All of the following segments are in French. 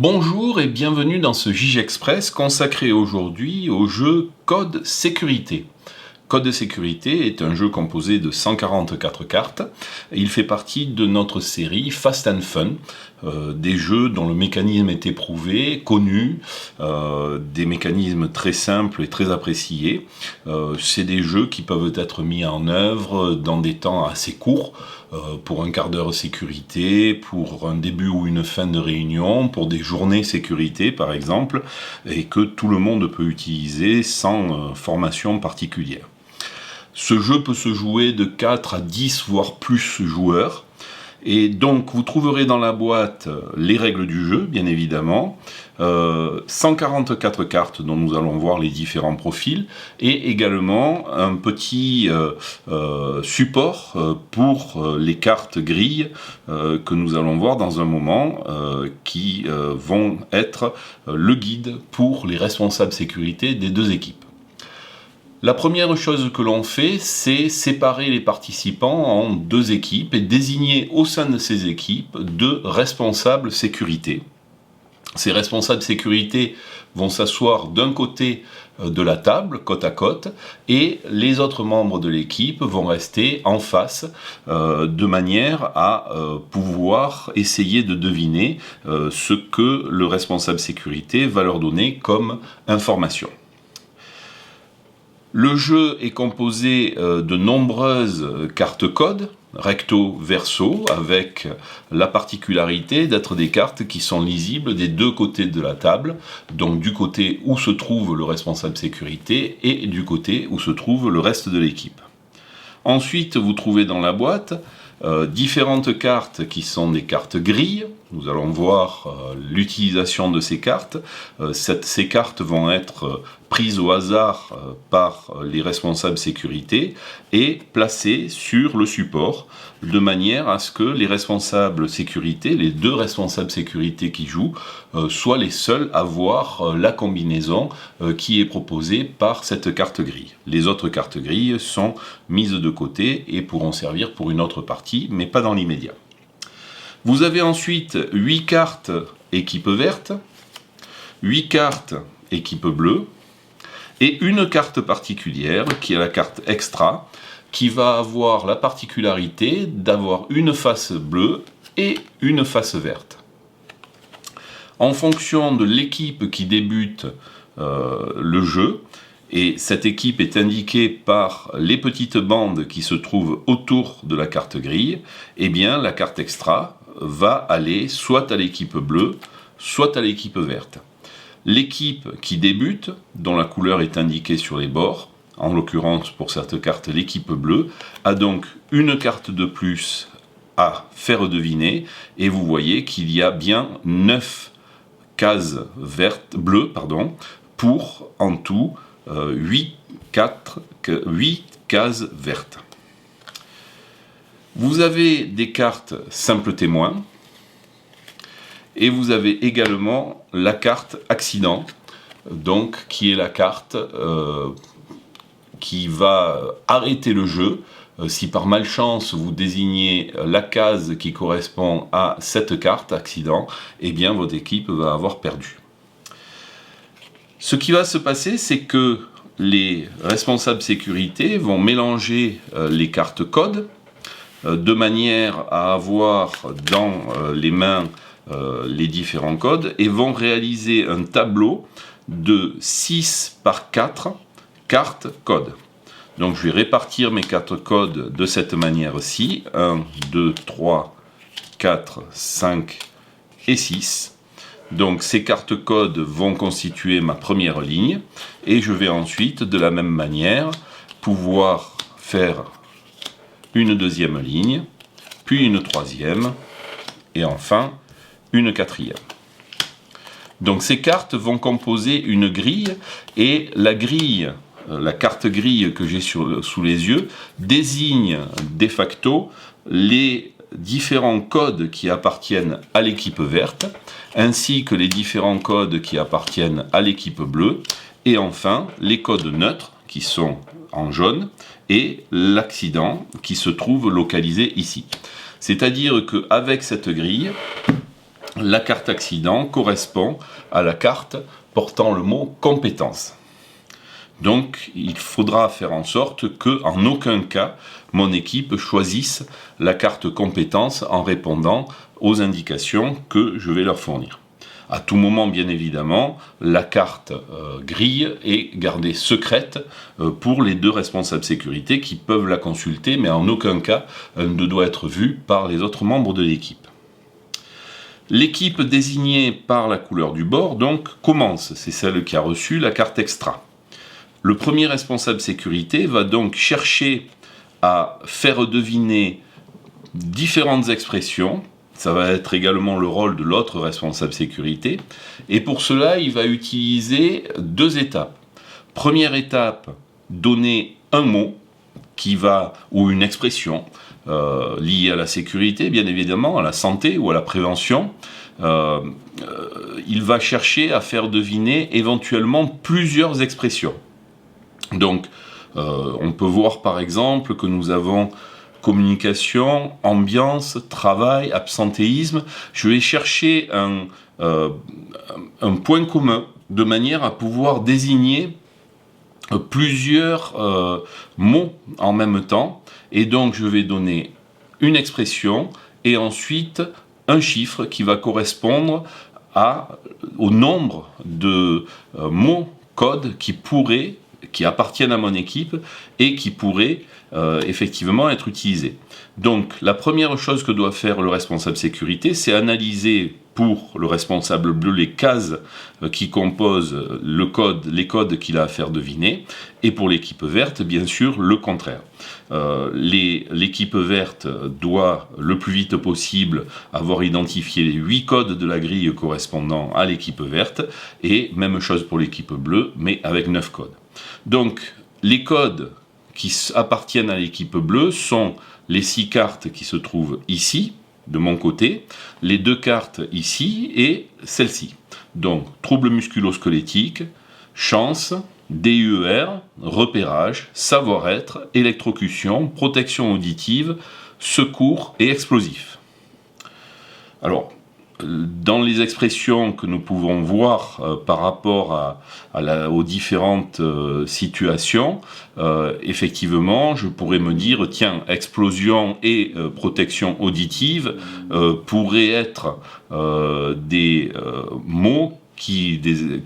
Bonjour et bienvenue dans ce JG Express consacré aujourd'hui au jeu Code Sécurité. Code Sécurité est un jeu composé de 144 cartes. Il fait partie de notre série Fast and Fun, des jeux dont le mécanisme est éprouvé, connu, des mécanismes très simples et très appréciés. C'est des jeux qui peuvent être mis en œuvre dans des temps assez courts, pour un quart d'heure sécurité, pour un début ou une fin de réunion, pour des journées sécurité par exemple, et que tout le monde peut utiliser sans formation particulière. Ce jeu peut se jouer de 4 à 10 voire plus joueurs. Et donc vous trouverez dans la boîte les règles du jeu, bien évidemment, 144 cartes dont nous allons voir les différents profils, et également un petit support pour les cartes grilles que nous allons voir dans un moment, qui vont être le guide pour les responsables sécurité des deux équipes. La première chose que l'on fait, c'est séparer les participants en deux équipes et désigner au sein de ces équipes deux responsables sécurité. Ces responsables sécurité vont s'asseoir d'un côté de la table, côte à côte, et les autres membres de l'équipe vont rester en face, de manière à pouvoir essayer de deviner ce que le responsable sécurité va leur donner comme information. Le jeu est composé de nombreuses cartes codes, recto verso, avec la particularité d'être des cartes qui sont lisibles des deux côtés de la table, donc du côté où se trouve le responsable sécurité et du côté où se trouve le reste de l'équipe. Ensuite, vous trouvez dans la boîte différentes cartes qui sont des cartes grilles. Nous allons voir l'utilisation de ces cartes. Ces cartes vont être prises au hasard par les responsables sécurité et placées sur le support de manière à ce que les responsables sécurité, les deux responsables sécurité qui jouent, soient les seuls à voir la combinaison qui est proposée par cette carte grille. Les autres cartes grilles sont mises de côté et pourront servir pour une autre partie, mais pas dans l'immédiat. Vous avez ensuite 8 cartes équipe verte, 8 cartes équipe bleue, et une carte particulière, qui est la carte extra, qui va avoir la particularité d'avoir une face bleue et une face verte. En fonction de l'équipe qui débute le jeu, et cette équipe est indiquée par les petites bandes qui se trouvent autour de la carte grille, eh bien la carte extra va aller soit à l'équipe bleue, soit à l'équipe verte. L'équipe qui débute, dont la couleur est indiquée sur les bords, en l'occurrence pour cette carte l'équipe bleue, a donc une carte de plus à faire deviner, et vous voyez qu'il y a bien 9 cases bleues, pour en tout 8 cases vertes. Vous avez des cartes simple témoin, et vous avez également la carte accident, donc qui est la carte qui va arrêter le jeu. Si par malchance vous désignez la case qui correspond à cette carte accident, eh bien votre équipe va avoir perdu. Ce qui va se passer, c'est que les responsables sécurité vont mélanger les cartes codes de manière à avoir dans les mains les différents codes et vont réaliser un tableau de 6 par 4 cartes codes. Donc je vais répartir mes cartes codes de cette manière-ci. 1, 2, 3, 4, 5 et 6. Donc ces cartes codes vont constituer ma première ligne. Et je vais ensuite, de la même manière, pouvoir faire une deuxième ligne, puis une troisième, et enfin une quatrième. Donc ces cartes vont composer une grille, et la grille, la carte grille que j'ai sous les yeux, désigne de facto les différents codes qui appartiennent à l'équipe verte, ainsi que les différents codes qui appartiennent à l'équipe bleue, et enfin les codes neutres qui sont en jaune, et l'accident qui se trouve localisé ici. C'est-à-dire qu'avec cette grille, la carte accident correspond à la carte portant le mot compétence. Donc il faudra faire en sorte qu'en aucun cas mon équipe choisisse la carte compétence en répondant aux indications que je vais leur fournir. À tout moment, bien évidemment, la carte grille est gardée secrète pour les deux responsables sécurité qui peuvent la consulter, mais en aucun cas elle ne doit être vue par les autres membres de l'équipe. L'équipe désignée par la couleur du bord donc commence, c'est celle qui a reçu la carte extra. Le premier responsable sécurité va donc chercher à faire deviner différentes expressions. Ça va être également le rôle de l'autre responsable sécurité. Et pour cela, il va utiliser deux étapes. Première étape, donner un mot ou une expression liée à la sécurité, bien évidemment, à la santé ou à la prévention. Il va chercher à faire deviner éventuellement plusieurs expressions. Donc, on peut voir par exemple que nous avons communication, ambiance, travail, absentéisme. Je vais chercher un point commun de manière à pouvoir désigner plusieurs mots en même temps. Et donc, je vais donner une expression et ensuite un chiffre qui va correspondre au nombre de mots, codes qui appartiennent à mon équipe et qui pourraient effectivement être utilisés. Donc la première chose que doit faire le responsable sécurité, c'est analyser pour le responsable bleu les cases qui composent les codes qu'il a à faire deviner, et pour l'équipe verte, bien sûr, le contraire. L'équipe verte doit le plus vite possible avoir identifié les 8 codes de la grille correspondant à l'équipe verte, et même chose pour l'équipe bleue, mais avec 9 codes. Donc, les codes qui appartiennent à l'équipe bleue sont les 6 cartes qui se trouvent ici, de mon côté, les 2 cartes ici et celle-ci. Donc, troubles musculo-squelettiques, chance, DUER, repérage, savoir-être, électrocution, protection auditive, secours et explosif. Alors, dans les expressions que nous pouvons voir par rapport aux différentes situations, effectivement, je pourrais me dire, tiens, explosion et protection auditive pourraient être des mots qui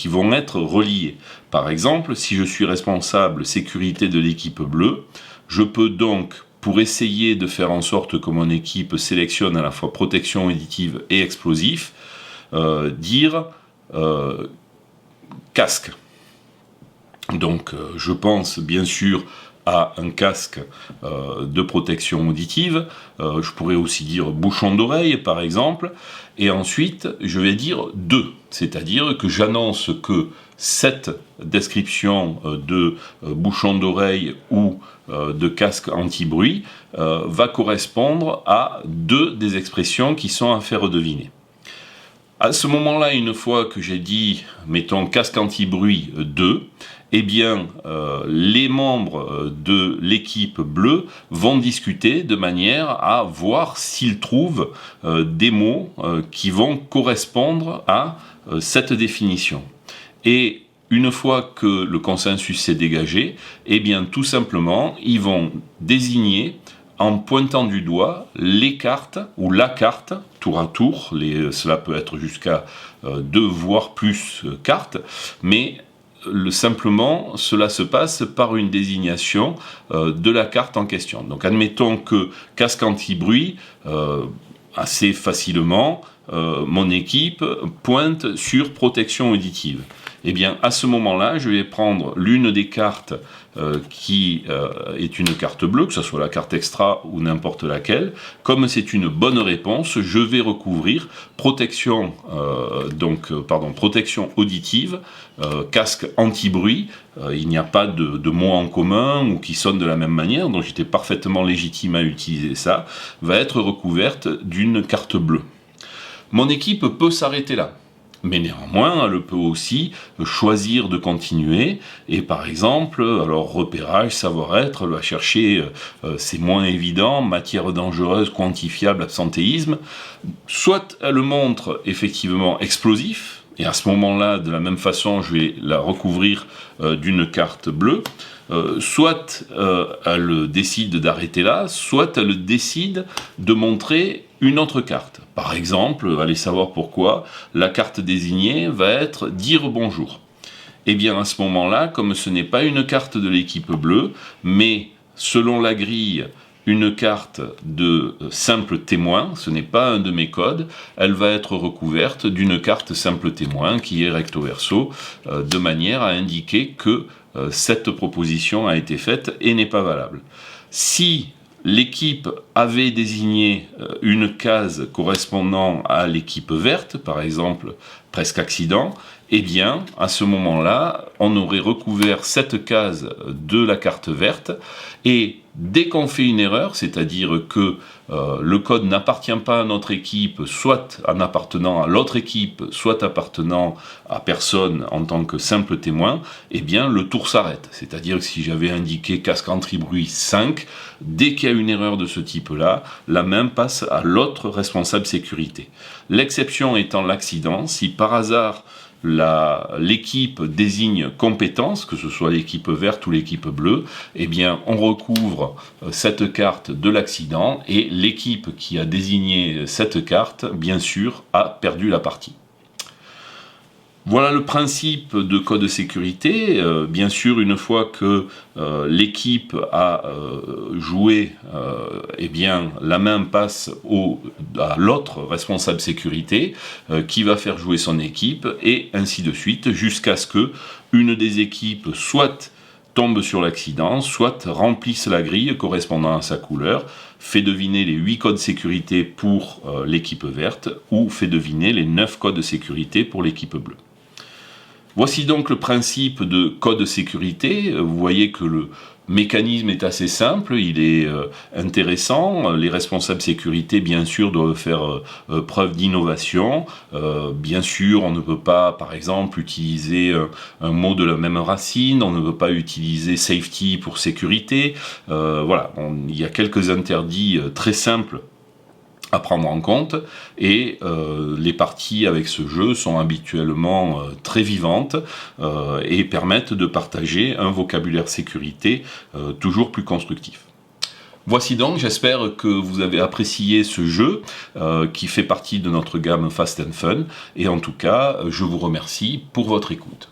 vont être reliés. Par exemple, si je suis responsable sécurité de l'équipe bleue, je peux donc, pour essayer de faire en sorte que mon équipe sélectionne à la fois protection auditive et explosif, dire casque. Donc je pense bien sûr à un casque de protection auditive, je pourrais aussi dire bouchon d'oreille par exemple, et ensuite je vais dire 2, c'est-à-dire que j'annonce que cette description de bouchon d'oreille ou de casque anti-bruit va correspondre à 2 des expressions qui sont à faire deviner. À ce moment-là, une fois que j'ai dit, mettons, casque anti-bruit 2, eh bien, les membres de l'équipe bleue vont discuter de manière à voir s'ils trouvent des mots qui vont correspondre à cette définition. Et une fois que le consensus s'est dégagé, eh bien, tout simplement, ils vont désigner en pointant du doigt les cartes ou la carte, tour à tour, cela peut être jusqu'à 2 voire plus cartes, mais simplement cela se passe par une désignation de la carte en question. Donc admettons que casque anti-bruit, assez facilement, mon équipe pointe sur protection auditive. Eh bien, à ce moment-là, je vais prendre l'une des cartes qui est une carte bleue, que ce soit la carte extra ou n'importe laquelle. Comme c'est une bonne réponse, je vais recouvrir protection auditive, casque anti-bruit. Il n'y a pas de mots en commun ou qui sonnent de la même manière, donc j'étais parfaitement légitime à utiliser ça, va être recouverte d'une carte bleue. Mon équipe peut s'arrêter là. Mais néanmoins, elle peut aussi choisir de continuer, et par exemple, alors repérage, savoir-être, elle va chercher, c'est moins évident, matière dangereuse, quantifiable, absentéisme, soit elle montre effectivement explosif, et à ce moment-là, de la même façon, je vais la recouvrir d'une carte bleue, soit elle décide d'arrêter là, soit elle décide de montrer une autre carte. Par exemple, allez savoir pourquoi, la carte désignée va être « dire bonjour ». Et bien à ce moment-là, comme ce n'est pas une carte de l'équipe bleue, mais selon la grille, une carte de simple témoin, ce n'est pas un de mes codes, elle va être recouverte d'une carte simple témoin qui est recto verso, de manière à indiquer que cette proposition a été faite et n'est pas valable. Si l'équipe avait désigné une case correspondant à l'équipe verte, par exemple presque accident, eh bien, à ce moment-là, on aurait recouvert cette case de la carte verte, et dès qu'on fait une erreur, c'est-à-dire que le code n'appartient pas à notre équipe, soit en appartenant à l'autre équipe, soit appartenant à personne en tant que simple témoin, eh bien, le tour s'arrête. C'est-à-dire que si j'avais indiqué casque anti-bruit 5, dès qu'il y a une erreur de ce type-là, la main passe à l'autre responsable sécurité. L'exception étant l'accident, si par hasard l'équipe désigne compétence, que ce soit l'équipe verte ou l'équipe bleue, eh bien on recouvre cette carte de l'accident, et l'équipe qui a désigné cette carte, bien sûr, a perdu la partie. Voilà le principe de code sécurité. Bien sûr, une fois que l'équipe a joué, eh bien, la main passe à l'autre responsable sécurité qui va faire jouer son équipe, et ainsi de suite, jusqu'à ce que une des équipes soit tombe sur l'accident, soit remplisse la grille correspondant à sa couleur, fait deviner les 8 codes sécurité pour l'équipe verte, ou fait deviner les 9 codes sécurité pour l'équipe bleue. Voici donc le principe de code sécurité. Vous voyez que le mécanisme est assez simple, il est intéressant. Les responsables sécurité, bien sûr, doivent faire preuve d'innovation. Bien sûr, on ne peut pas, par exemple, utiliser un mot de la même racine, on ne peut pas utiliser safety pour sécurité. Voilà, il y a quelques interdits très simples à prendre en compte, et les parties avec ce jeu sont habituellement très vivantes et permettent de partager un vocabulaire sécurité toujours plus constructif. Voici donc, j'espère que vous avez apprécié ce jeu qui fait partie de notre gamme Fast and Fun, et en tout cas, je vous remercie pour votre écoute.